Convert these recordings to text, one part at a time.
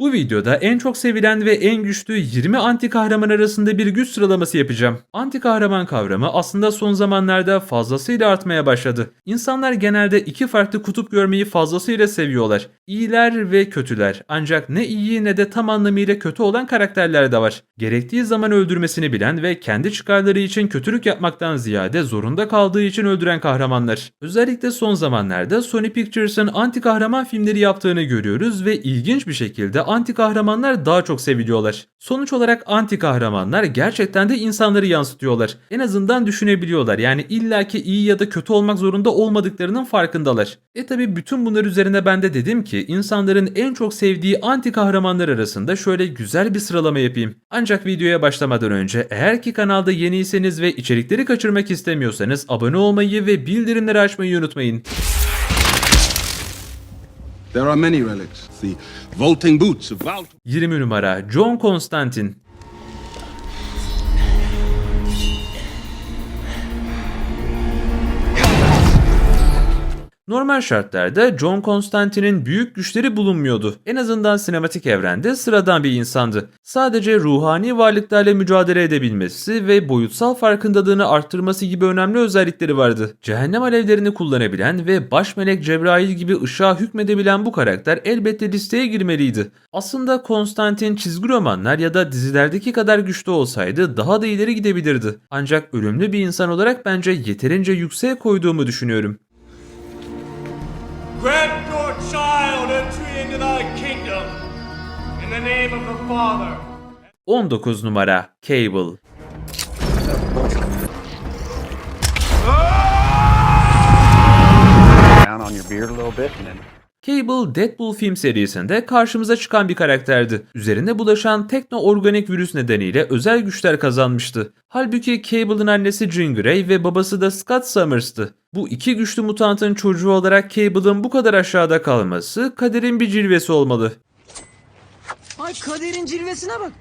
Bu videoda en çok sevilen ve en güçlü 20 anti kahraman arasında bir güç sıralaması yapacağım. Anti kahraman kavramı aslında son zamanlarda fazlasıyla artmaya başladı. İnsanlar genelde iki farklı kutup görmeyi fazlasıyla seviyorlar. İyiler ve kötüler. Ancak ne iyi ne de tam anlamıyla kötü olan karakterler de var. Gerektiği zaman öldürmesini bilen ve kendi çıkarları için kötülük yapmaktan ziyade zorunda kaldığı için öldüren kahramanlar. Özellikle son zamanlarda Sony Pictures'ın anti kahraman filmleri yaptığını görüyoruz ve ilginç bir şekilde anti kahramanlar daha çok seviliyorlar. Sonuç olarak anti kahramanlar gerçekten de insanları yansıtıyorlar. En azından düşünebiliyorlar. Yani illaki iyi ya da kötü olmak zorunda olmadıklarının farkındalar. Tabi bütün bunlar üzerine ben de dedim ki insanların en çok sevdiği anti kahramanlar arasında şöyle güzel bir sıralama yapayım. Ancak videoya başlamadan önce eğer ki kanalda yeniyseniz ve içerikleri kaçırmak istemiyorsanız abone olmayı ve bildirimleri açmayı unutmayın. There are many relics. The vaulting boots of 20 numara John Constantine. Normal şartlarda John Constantine'in büyük güçleri bulunmuyordu. En azından sinematik evrende sıradan bir insandı. Sadece ruhani varlıklarla mücadele edebilmesi ve boyutsal farkındalığını arttırması gibi önemli özellikleri vardı. Cehennem alevlerini kullanabilen ve baş melek Cebrail gibi ışığa hükmedebilen bu karakter elbette listeye girmeliydi. Aslında Constantine çizgi romanlar ya da dizilerdeki kadar güçlü olsaydı daha da ileri gidebilirdi. Ancak ölümlü bir insan olarak bence yeterince yükseğe koyduğumu düşünüyorum. Grant your child entry into thy kingdom, in the name of the Father. 19 numara Cable. Down on your beard a little bit and then Cable, Deadpool film serisinde karşımıza çıkan bir karakterdi. Üzerine bulaşan tekno-organik virüs nedeniyle özel güçler kazanmıştı. Halbuki Cable'ın annesi Jean Grey ve babası da Scott Summers'tı. Bu iki güçlü mutantın çocuğu olarak Cable'ın bu kadar aşağıda kalması kaderin bir cilvesi olmalı. Ay kaderin cilvesine bak.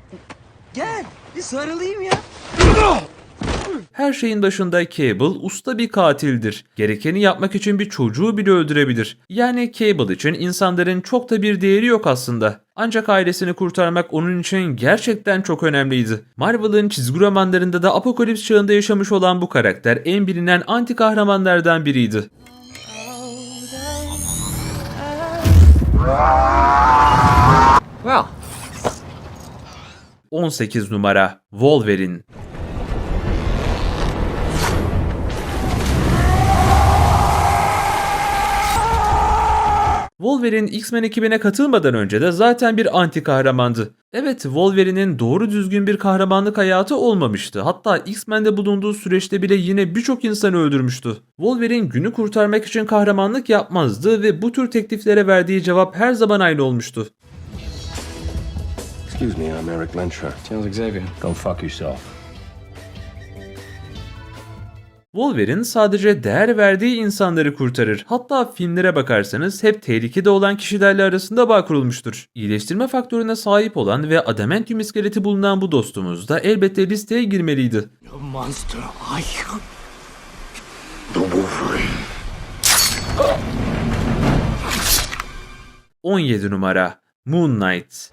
Gel bir sarılayım ya. Her şeyin başında Cable usta bir katildir. Gerekeni yapmak için bir çocuğu bile öldürebilir. Yani Cable için insanların çok da bir değeri yok aslında. Ancak ailesini kurtarmak onun için gerçekten çok önemliydi. Marvel'ın çizgi romanlarında da Apokalips çağında yaşamış olan bu karakter en bilinen anti kahramanlardan biriydi. Well. 18 numara Wolverine. Wolverine X-Men ekibine katılmadan önce de zaten bir anti kahramandı. Evet, Wolverine'in doğru düzgün bir kahramanlık hayatı olmamıştı. Hatta X-Men'de bulunduğu süreçte bile yine birçok insanı öldürmüştü. Wolverine günü kurtarmak için kahramanlık yapmazdı ve bu tür tekliflere verdiği cevap her zaman aynı olmuştu. Excuse me, I'm Eric Lenstra. Charles Xavier. Go fuck yourself. Wolverine sadece değer verdiği insanları kurtarır. Hatta filmlere bakarsanız hep tehlikede olan kişilerle arasında bağ kurulmuştur. İyileştirme faktörüne sahip olan ve adamantium iskeleti bulunan bu dostumuz da elbette listeye girmeliydi. The monster I am. The Wolverine. 17 numara Moon Knight.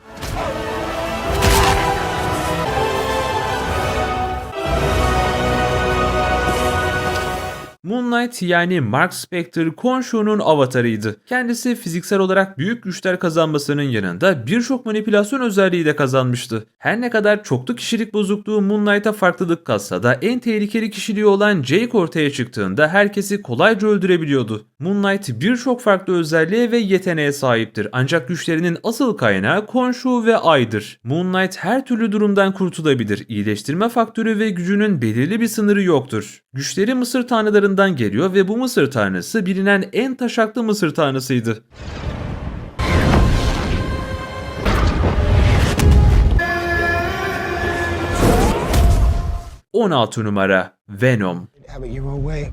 Moon Knight yani Mark Spector Khonshu'nun avatarıydı. Kendisi fiziksel olarak büyük güçler kazanmasının yanında birçok manipülasyon özelliği de kazanmıştı. Her ne kadar çoklu kişilik bozukluğu Moon Knight'a farklılık katsa da en tehlikeli kişiliği olan Jake ortaya çıktığında herkesi kolayca öldürebiliyordu. Moon Knight birçok farklı özelliğe ve yeteneğe sahiptir ancak güçlerinin asıl kaynağı Khonshu ve Ay'dır. Moon Knight her türlü durumdan kurtulabilir. İyileştirme faktörü ve gücünün belirli bir sınırı yoktur. Güçleri Mısır tanrılarından geliyor ve bu Mısır tanrısı bilinen en taşaklı Mısır tanrısıydı. ...16 numara Venom. Have it your own way.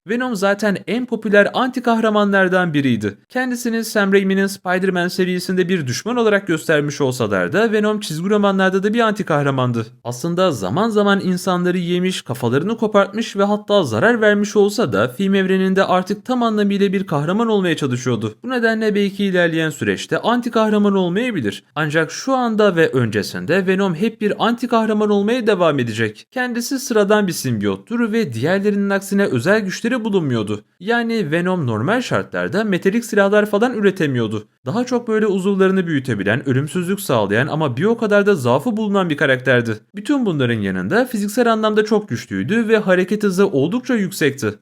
Venom zaten en popüler anti kahramanlardan biriydi. Kendisini Sam Raimi'nin Spider-Man serisinde bir düşman olarak göstermiş olsalar da Venom çizgi romanlarda da bir anti kahramandı. Aslında zaman zaman insanları yemiş, kafalarını kopartmış ve hatta zarar vermiş olsa da film evreninde artık tam anlamıyla bir kahraman olmaya çalışıyordu. Bu nedenle belki ilerleyen süreçte anti kahraman olmayabilir. Ancak şu anda ve öncesinde Venom hep bir anti kahraman olmaya devam edecek. Kendisi sıradan bir simbiyottur ve diğerlerinin aksine özel güçleri bulunmuyordu. Yani Venom normal şartlarda metalik silahlar falan üretemiyordu. Daha çok böyle uzuvlarını büyütebilen, ölümsüzlük sağlayan ama bir o kadar da zaafı bulunan bir karakterdi. Bütün bunların yanında fiziksel anlamda çok güçlüydü ve hareket hızı oldukça yüksekti.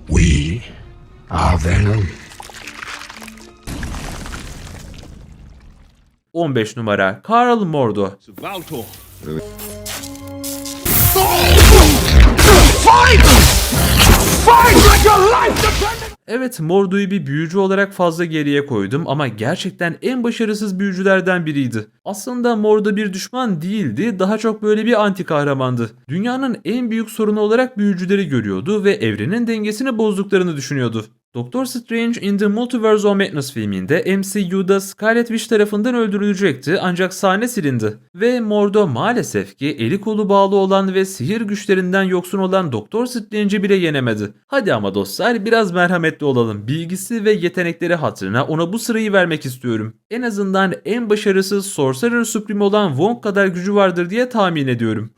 We are Venom. 15 numara Karl Mordo. Valtor. Evet, Mordo'yu bir büyücü olarak fazla geriye koydum ama gerçekten en başarısız büyücülerden biriydi. Aslında Mordo bir düşman değildi, daha çok böyle bir anti kahramandı. Dünyanın en büyük sorunu olarak büyücüleri görüyordu ve evrenin dengesini bozduklarını düşünüyordu. Doctor Strange in the Multiverse of Madness filminde MCU'da Scarlet Witch tarafından öldürülecekti ancak sahne silindi. Ve Mordo maalesef ki eli kolu bağlı olan ve sihir güçlerinden yoksun olan Doctor Strange'i bile yenemedi. Hadi ama dostlar biraz merhametli olalım. Bilgisi ve yetenekleri hatırına ona bu sırayı vermek istiyorum. En azından en başarısız Sorcerer Supreme olan Wong kadar gücü vardır diye tahmin ediyorum.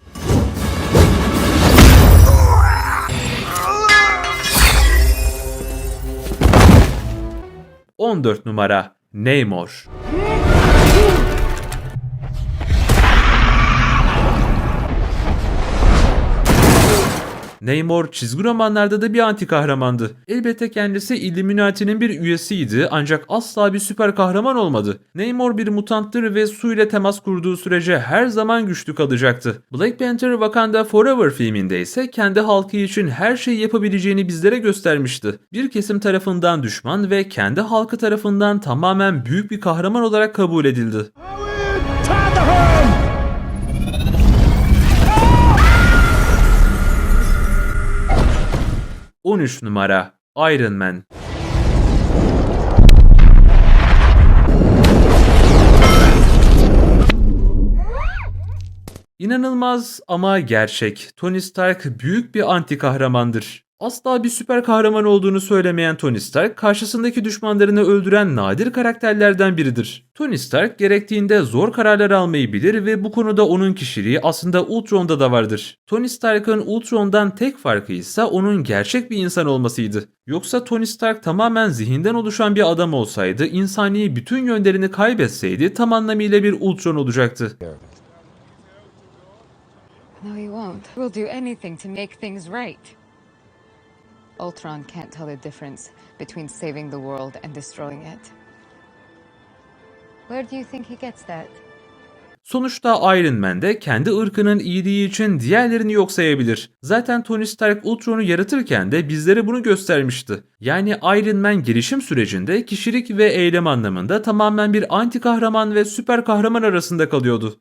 ...14 numara Namor. Namor çizgi romanlarda da bir anti kahramandı. Elbette kendisi Illuminati'nin bir üyesiydi ancak asla bir süper kahraman olmadı. Namor bir mutanttır ve su ile temas kurduğu sürece her zaman güçlü kalacaktı. Black Panther Wakanda Forever filminde ise kendi halkı için her şeyi yapabileceğini bizlere göstermişti. Bir kesim tarafından düşman ve kendi halkı tarafından tamamen büyük bir kahraman olarak kabul edildi. 13 numara Iron Man. İnanılmaz ama gerçek. Tony Stark büyük bir anti kahramandır. Asla bir süper kahraman olduğunu söylemeyen Tony Stark, karşısındaki düşmanlarını öldüren nadir karakterlerden biridir. Tony Stark gerektiğinde zor kararlar almayı bilir ve bu konuda onun kişiliği aslında Ultron'da da vardır. Tony Stark'ın Ultron'dan tek farkı ise onun gerçek bir insan olmasıydı. Yoksa Tony Stark tamamen zihinden oluşan bir adam olsaydı, insani bütün yönlerini kaybetseydi tam anlamıyla bir Ultron olacaktı. No, he won't. We'll do anything to make things right. Ultron can't tell the difference between saving the world and destroying it. Where do you think he gets that? Sonuçta Iron Man de kendi ırkının iyiliği için diğerlerini yok sayabilir. Zaten Tony Stark Ultron'u yaratırken de bizlere bunu göstermişti. Yani Iron Man gelişim sürecinde kişilik ve eylem anlamında tamamen bir anti kahraman ve süper kahraman arasında kalıyordu.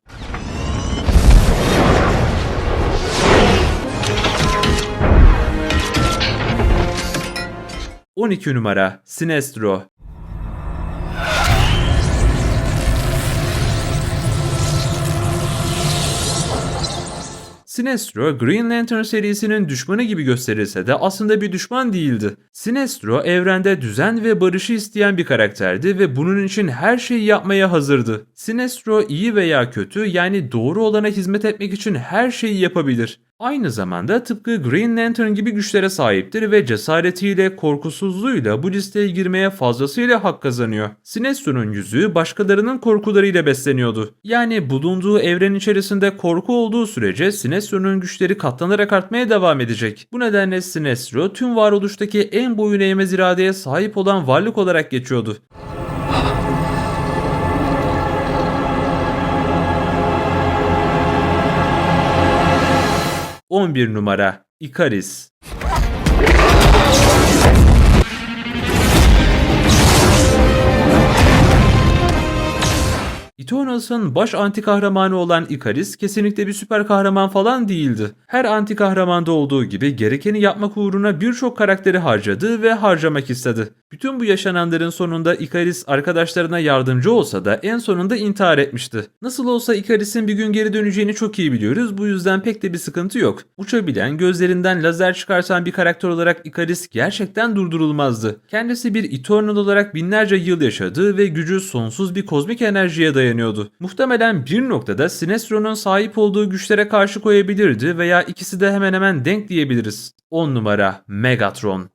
12 numara Sinestro. Sinestro, Green Lantern serisinin düşmanı gibi gösterilse de aslında bir düşman değildi. Sinestro, evrende düzen ve barışı isteyen bir karakterdi ve bunun için her şeyi yapmaya hazırdı. Sinestro iyi veya kötü, yani doğru olana hizmet etmek için her şeyi yapabilir. Aynı zamanda tıpkı Green Lantern gibi güçlere sahiptir ve cesaretiyle, korkusuzluğuyla bu listeye girmeye fazlasıyla hak kazanıyor. Sinestro'nun yüzü başkalarının korkularıyla besleniyordu. Yani bulunduğu evren içerisinde korku olduğu sürece Sinestro'nun güçleri katlanarak artmaya devam edecek. Bu nedenle Sinestro tüm varoluştaki en boyun eğmez iradeye sahip olan varlık olarak geçiyordu. ...11 numara Ikaris. Eternals'ın baş anti kahramanı olan Ikaris kesinlikle bir süper kahraman falan değildi. Her anti kahramanda olduğu gibi gerekeni yapmak uğruna birçok karakteri harcadı ve harcamak istedi. Bütün bu yaşananların sonunda Ikaris arkadaşlarına yardımcı olsa da en sonunda intihar etmişti. Nasıl olsa Ikaris'in bir gün geri döneceğini çok iyi biliyoruz, bu yüzden pek de bir sıkıntı yok. Uçabilen, gözlerinden lazer çıkartan bir karakter olarak Ikaris gerçekten durdurulmazdı. Kendisi bir Eternal olarak binlerce yıl yaşadı ve gücü sonsuz bir kozmik enerjiye dayanıyordu. Muhtemelen bir noktada Sinestro'nun sahip olduğu güçlere karşı koyabilirdi veya ikisi de hemen hemen denk diyebiliriz. 10 numara Megatron.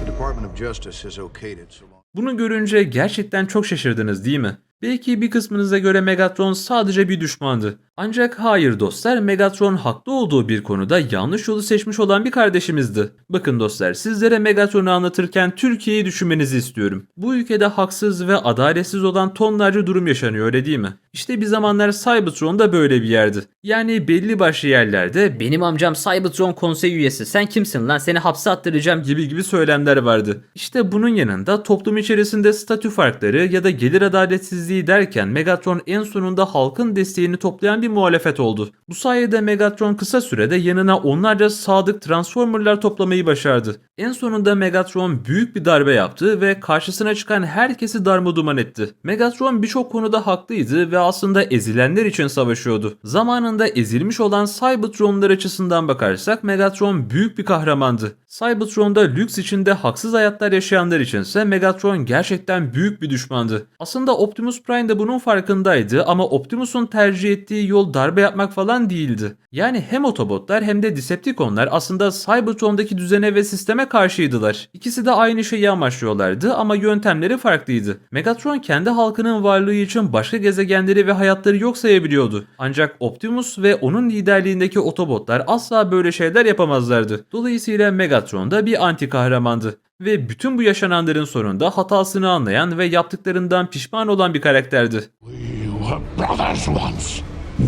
The Department of Justice has okayed it so long. Bunu görünce gerçekten çok şaşırdınız değil mi? Belki bir kısmınıza göre Megatron sadece bir düşmandı. Ancak hayır dostlar, Megatron haklı olduğu bir konuda yanlış yolu seçmiş olan bir kardeşimizdi. Bakın dostlar, sizlere Megatron'u anlatırken Türkiye'yi düşünmenizi istiyorum. Bu ülkede haksız ve adaletsiz olan tonlarca durum yaşanıyor, öyle değil mi? İşte bir zamanlar Cybertron da böyle bir yerdi. Yani belli başlı yerlerde Benim amcam Cybertron konsey üyesi. Sen kimsin lan? Seni hapse attıracağım gibi. gibi söylemler vardı. İşte bunun yanında toplum içerisinde statü farkları ya da gelir adaletsizliği derken Megatron en sonunda halkın desteğini toplayan bir muhalefet oldu. Bu sayede Megatron kısa sürede yanına onlarca sadık Transformer'lar toplamayı başardı. En sonunda Megatron büyük bir darbe yaptı ve karşısına çıkan herkesi darmaduman etti. Megatron birçok konuda haklıydı ve aslında ezilenler için savaşıyordu. Zamanında ezilmiş olan Cybertron'lar açısından bakarsak Megatron büyük bir kahramandı. Cybertron'da lüks içinde haksız hayatlar yaşayanlar içinse Megatron gerçekten büyük bir düşmandı. Aslında Optimus Prime de bunun farkındaydı ama Optimus'un tercih ettiği yol darbe yapmak falan değildi. Yani hem Autobotlar hem de Decepticonlar aslında Cybertron'daki düzene ve sisteme karşıydılar. İkisi de aynı şeyi amaçlıyorlardı ama yöntemleri farklıydı. Megatron kendi halkının varlığı için başka gezegenleri ve hayatları yok sayabiliyordu. Ancak Optimus ve onun liderliğindeki Autobotlar asla böyle şeyler yapamazlardı. Dolayısıyla Megatron da bir anti kahramandı. Ve bütün bu yaşananların sonunda hatasını anlayan ve yaptıklarından pişman olan bir karakterdi. We were brothers once.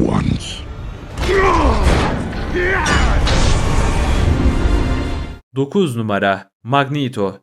Once. 9 numara Magneto.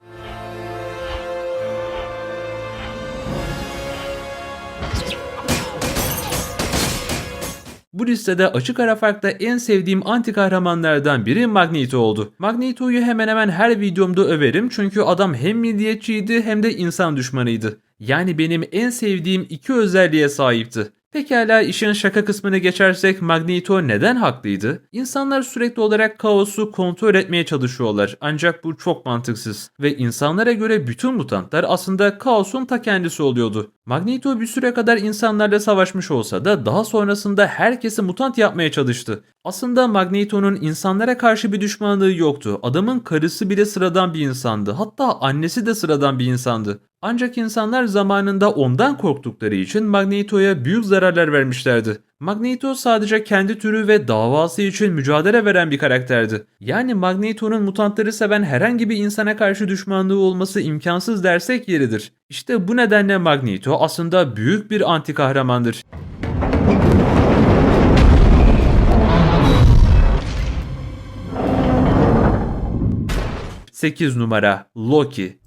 Bu listede açık ara farkla en sevdiğim anti kahramanlardan biri Magneto oldu. Magneto'yu hemen hemen her videomda överim çünkü adam hem milliyetçiydi hem de insan düşmanıydı. Yani benim en sevdiğim iki özelliğe sahipti. Pekala, işin şaka kısmına geçersek Magneto neden haklıydı? İnsanlar sürekli olarak kaosu kontrol etmeye çalışıyorlar ancak bu çok mantıksız ve insanlara göre bütün mutantlar aslında kaosun ta kendisi oluyordu. Magneto bir süre kadar insanlarla savaşmış olsa da daha sonrasında herkesi mutant yapmaya çalıştı. Aslında Magneto'nun insanlara karşı bir düşmanlığı yoktu. Adamın karısı bile sıradan bir insandı. Hatta annesi de sıradan bir insandı. Ancak insanlar zamanında ondan korktukları için Magneto'ya büyük zararlar vermişlerdi. Magneto sadece kendi türü ve davası için mücadele veren bir karakterdi. Yani Magneto'nun mutantları seven herhangi bir insana karşı düşmanlığı olması imkansız dersek yeridir. İşte bu nedenle Magneto aslında büyük bir anti kahramandır. Sekiz numara Loki.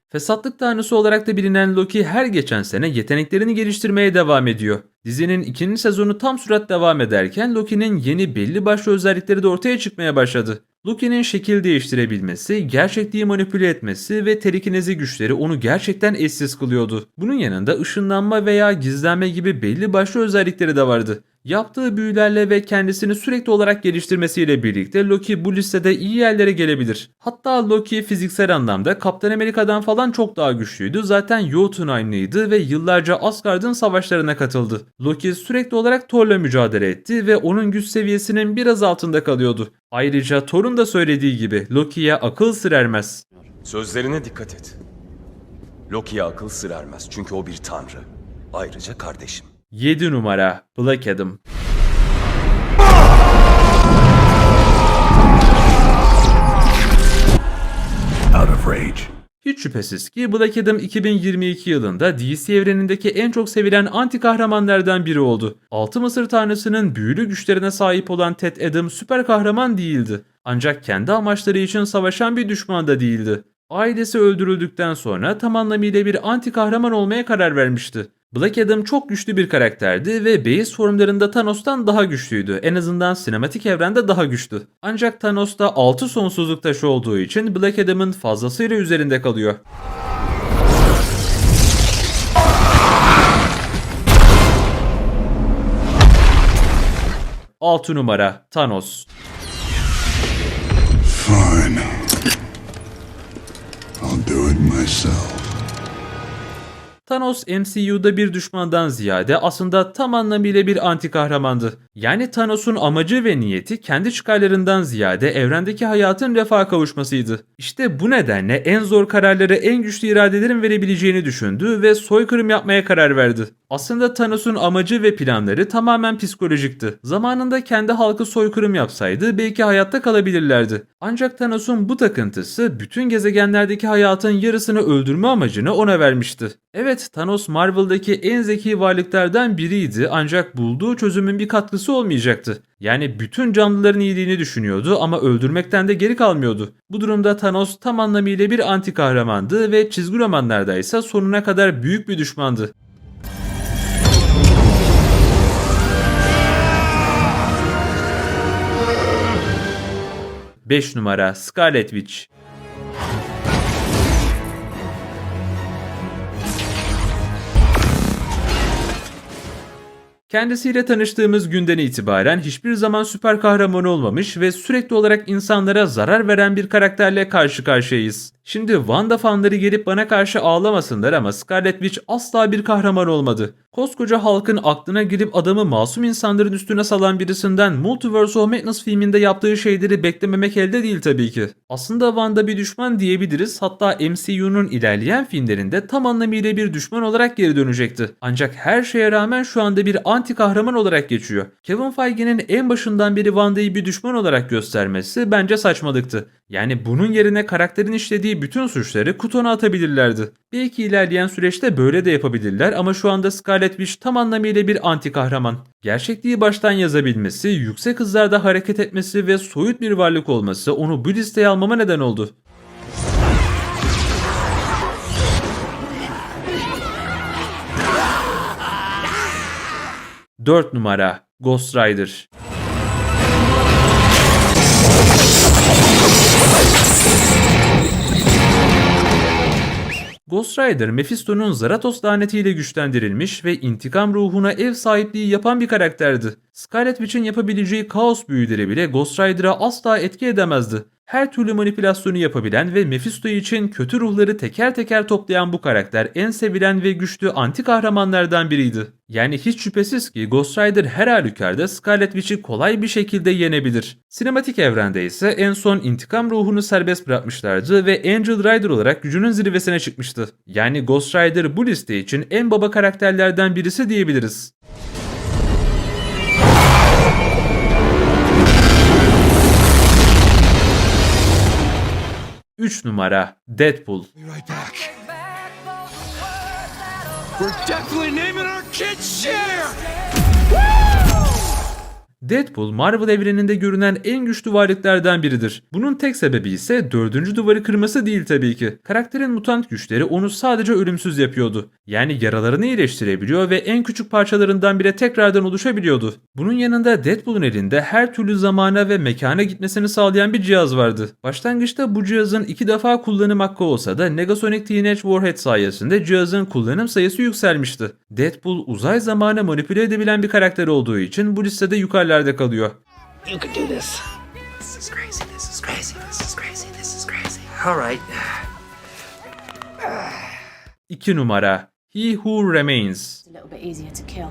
Fesatlık tanrısı olarak da bilinen Loki her geçen sene yeteneklerini geliştirmeye devam ediyor. Dizinin ikinci sezonu tam sürat devam ederken Loki'nin yeni belli başlı özellikleri de ortaya çıkmaya başladı. Loki'nin şekil değiştirebilmesi, gerçekliği manipüle etmesi ve telekinezi güçleri onu gerçekten eşsiz kılıyordu. Bunun yanında ışınlanma veya gizlenme gibi belli başlı özellikleri de vardı. Yaptığı büyülerle ve kendisini sürekli olarak geliştirmesiyle birlikte Loki bu listede iyi yerlere gelebilir. Hatta Loki fiziksel anlamda Kaptan Amerika'dan falan çok daha güçlüydü. Zaten Jotunheimlıydı ve yıllarca Asgard'ın savaşlarına katıldı. Loki sürekli olarak Thor'la mücadele etti ve onun güç seviyesinin biraz altında kalıyordu. Ayrıca Thor'un da söylediği gibi Loki'ye akıl sır ermez. Sözlerine dikkat et. Loki'ye akıl sır ermez çünkü o bir tanrı. Ayrıca kardeşim. 7 numara Black Adam. Out of rage. Hiç şüphesiz ki Black Adam 2022 yılında DC evrenindeki en çok sevilen anti kahramanlardan biri oldu. Altı Mısır Tanrısı'nın büyülü güçlerine sahip olan Ted Adam süper kahraman değildi. Ancak kendi amaçları için savaşan bir düşman da değildi. Ailesi öldürüldükten sonra tam anlamıyla bir anti kahraman olmaya karar vermişti. Black Adam çok güçlü bir karakterdi ve base formlarında Thanos'tan daha güçlüydü. En azından sinematik evrende daha güçlü. Ancak Thanos da 6 sonsuzluk taşı olduğu için Black Adam'ın fazlasıyla üzerinde kalıyor. Altı numara Thanos. Fine. I'll do it myself. Thanos MCU'da bir düşmandan ziyade aslında tam anlamıyla bir anti kahramandı. Yani Thanos'un amacı ve niyeti kendi çıkarlarından ziyade evrendeki hayatın refaha kavuşmasıydı. İşte bu nedenle en zor kararları en güçlü iradelerin verebileceğini düşündü ve soykırım yapmaya karar verdi. Aslında Thanos'un amacı ve planları tamamen psikolojikti. Zamanında kendi halkı soykırım yapsaydı belki hayatta kalabilirlerdi. Ancak Thanos'un bu takıntısı bütün gezegenlerdeki hayatın yarısını öldürme amacını ona vermişti. Evet, Thanos Marvel'daki en zeki varlıklardan biriydi ancak bulduğu çözümün bir katkısı olmayacaktı. Yani bütün canlıların iyiliğini düşünüyordu ama öldürmekten de geri kalmıyordu. Bu durumda Thanos tam anlamıyla bir anti kahramandı ve çizgi romanlarda ise sonuna kadar büyük bir düşmandı. Beş numara Scarlet Witch. Kendisiyle tanıştığımız günden itibaren hiçbir zaman süper kahraman olmamış ve sürekli olarak insanlara zarar veren bir karakterle karşı karşıyayız. Şimdi Wanda fanları gelip bana karşı ağlamasınlar ama Scarlet Witch asla bir kahraman olmadı. Koskoca halkın aklına girip adamı masum insanların üstüne salan birisinden Multiverse of Madness filminde yaptığı şeyleri beklememek elde değil tabii ki. Aslında Wanda bir düşman diyebiliriz, hatta MCU'nun ilerleyen filmlerinde tam anlamıyla bir düşman olarak geri dönecekti. Ancak her şeye rağmen şu anda bir anti kahraman olarak geçiyor. Kevin Feige'nin en başından beri Wanda'yı bir düşman olarak göstermesi bence saçmalıktı. Yani bunun yerine karakterin işlediği bütün suçları kutona atabilirlerdi. Belki ilerleyen süreçte böyle de yapabilirler ama şu anda Scarlet Witch tam anlamıyla bir anti kahraman. Gerçekliği baştan yazabilmesi, yüksek hızlarda hareket etmesi ve soyut bir varlık olması onu bu listeye almama neden oldu. Dört numara Ghost Rider. Ghost Rider, Mephisto'nun Zaratos lanetiyle güçlendirilmiş ve intikam ruhuna ev sahipliği yapan bir karakterdi. Scarlet Witch'in yapabileceği kaos büyüleri bile Ghost Rider'a asla etki edemezdi. Her türlü manipülasyonu yapabilen ve Mephisto için kötü ruhları teker teker toplayan bu karakter en sevilen ve güçlü anti kahramanlardan biriydi. Yani hiç şüphesiz ki Ghost Rider her halükarda Scarlet Witch'i kolay bir şekilde yenebilir. Sinematik evrende ise en son intikam ruhunu serbest bırakmışlardı ve Angel Rider olarak gücünün zirvesine çıkmıştı. Yani Ghost Rider bu liste için en baba karakterlerden birisi diyebiliriz. Üç numara Deadpool. Deadpool, Marvel evreninde görünen en güçlü varlıklardan biridir. Bunun tek sebebi ise dördüncü duvarı kırması değil tabii ki. Karakterin mutant güçleri onu sadece ölümsüz yapıyordu. Yani yaralarını iyileştirebiliyor ve en küçük parçalarından bile tekrardan oluşabiliyordu. Bunun yanında Deadpool'un elinde her türlü zamana ve mekana gitmesini sağlayan bir cihaz vardı. Başlangıçta bu cihazın 2 defa kullanım hakkı olsa da Negasonic Teenage Warhead sayesinde cihazın kullanım sayısı yükselmişti. Deadpool uzay zamanı manipüle edebilen bir karakter olduğu için bu listede yukarılarda kalıyor. You can do this. This is crazy, this is crazy, this is crazy, this is crazy. All right. 2 numara He Who Remains. A little bit easier to kill.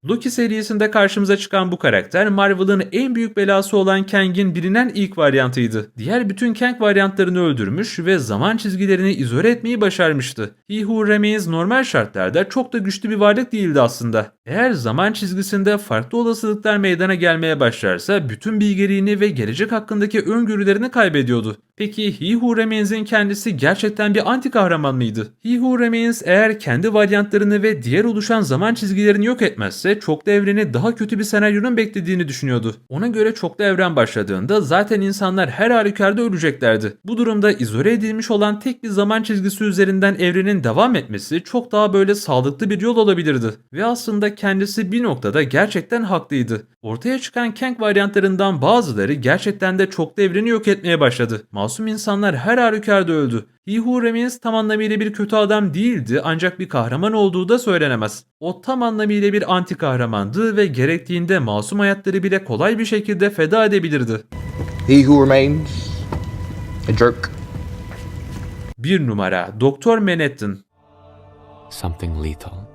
Loki serisinde karşımıza çıkan bu karakter Marvel'ın en büyük belası olan Kang'in bilinen ilk varyantıydı. Diğer bütün Kang varyantlarını öldürmüş ve zaman çizgilerini izole etmeyi başarmıştı. He Who Remains normal şartlarda çok da güçlü bir varlık değildi aslında. Eğer zaman çizgisinde farklı olasılıklar meydana gelmeye başlarsa bütün bilgeliğini ve gelecek hakkındaki öngörülerini kaybediyordu. Peki He Who Remains'in kendisi gerçekten bir anti kahraman mıydı? He Who Remains eğer kendi varyantlarını ve diğer oluşan zaman çizgilerini yok etmezse çoklu evreni daha kötü bir senaryonun beklediğini düşünüyordu. Ona göre çoklu evren başladığında zaten insanlar her halükarda öleceklerdi. Bu durumda izole edilmiş olan tek bir zaman çizgisi üzerinden evrenin devam etmesi çok daha böyle sağlıklı bir yol olabilirdi. Ve aslında kendisi bir noktada gerçekten haklıydı. Ortaya çıkan Kang varyantlarından bazıları gerçekten de çoklu evreni yok etmeye başladı. Masum insanlar her halükarda öldü. He Who Remains tam anlamıyla bir kötü adam değildi ancak bir kahraman olduğu da söylenemez. O tam anlamıyla bir anti kahramandı ve gerektiğinde masum hayatları bile kolay bir şekilde feda edebilirdi. He who remains a jerk. 1 numara Doktor Manhattan. Something lethal.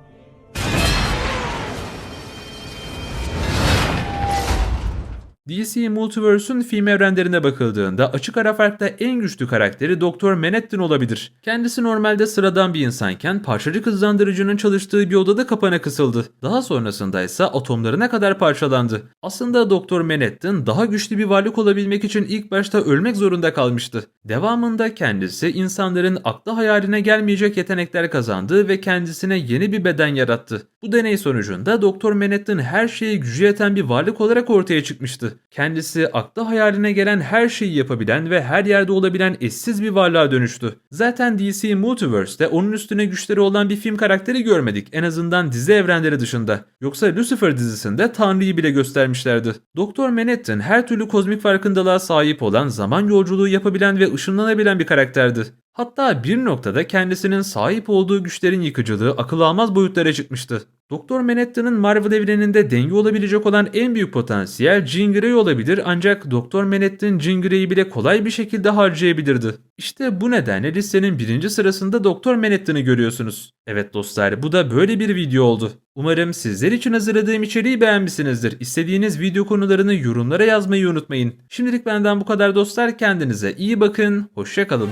DC Multiverse'ün film evrenlerine bakıldığında açık ara farkla en güçlü karakteri Doktor Manhattan olabilir. Kendisi normalde sıradan bir insanken parçacık hızlandırıcının çalıştığı bir odada kapana kısıldı. Daha sonrasında ise atomlarına kadar parçalandı. Aslında Doktor Manhattan daha güçlü bir varlık olabilmek için ilk başta ölmek zorunda kalmıştı. Devamında kendisi insanların aklı hayaline gelmeyecek yetenekler kazandı ve kendisine yeni bir beden yarattı. Bu deney sonucunda Doktor Manhattan her şeye gücü yeten bir varlık olarak ortaya çıkmıştı. Kendisi aklı hayaline gelen her şeyi yapabilen ve her yerde olabilen eşsiz bir varlığa dönüştü. Zaten DC Multiverse'te onun üstüne güçleri olan bir film karakteri görmedik, en azından dizi evrenleri dışında. Yoksa Lucifer dizisinde Tanrı'yı bile göstermişlerdi. Doktor Manhattan her türlü kozmik farkındalığa sahip olan, zaman yolculuğu yapabilen ve ışınlanabilen bir karakterdi. Hatta bir noktada kendisinin sahip olduğu güçlerin yıkıcılığı akıl almaz boyutlara çıkmıştı. Doktor Manhattan'ın Marvel evreninde denge olabilecek olan en büyük potansiyel Jean Grey olabilir ancak Doktor Manhattan Jean Grey'i bile kolay bir şekilde harcayabilirdi. İşte bu nedenle listenin 1. sırasında Doktor Manhattan'ı görüyorsunuz. Evet dostlar, bu da böyle bir video oldu. Umarım sizler için hazırladığım içeriği beğenmişsinizdir. İstediğiniz video konularını yorumlara yazmayı unutmayın. Şimdilik benden bu kadar dostlar, kendinize iyi bakın, hoşça kalın.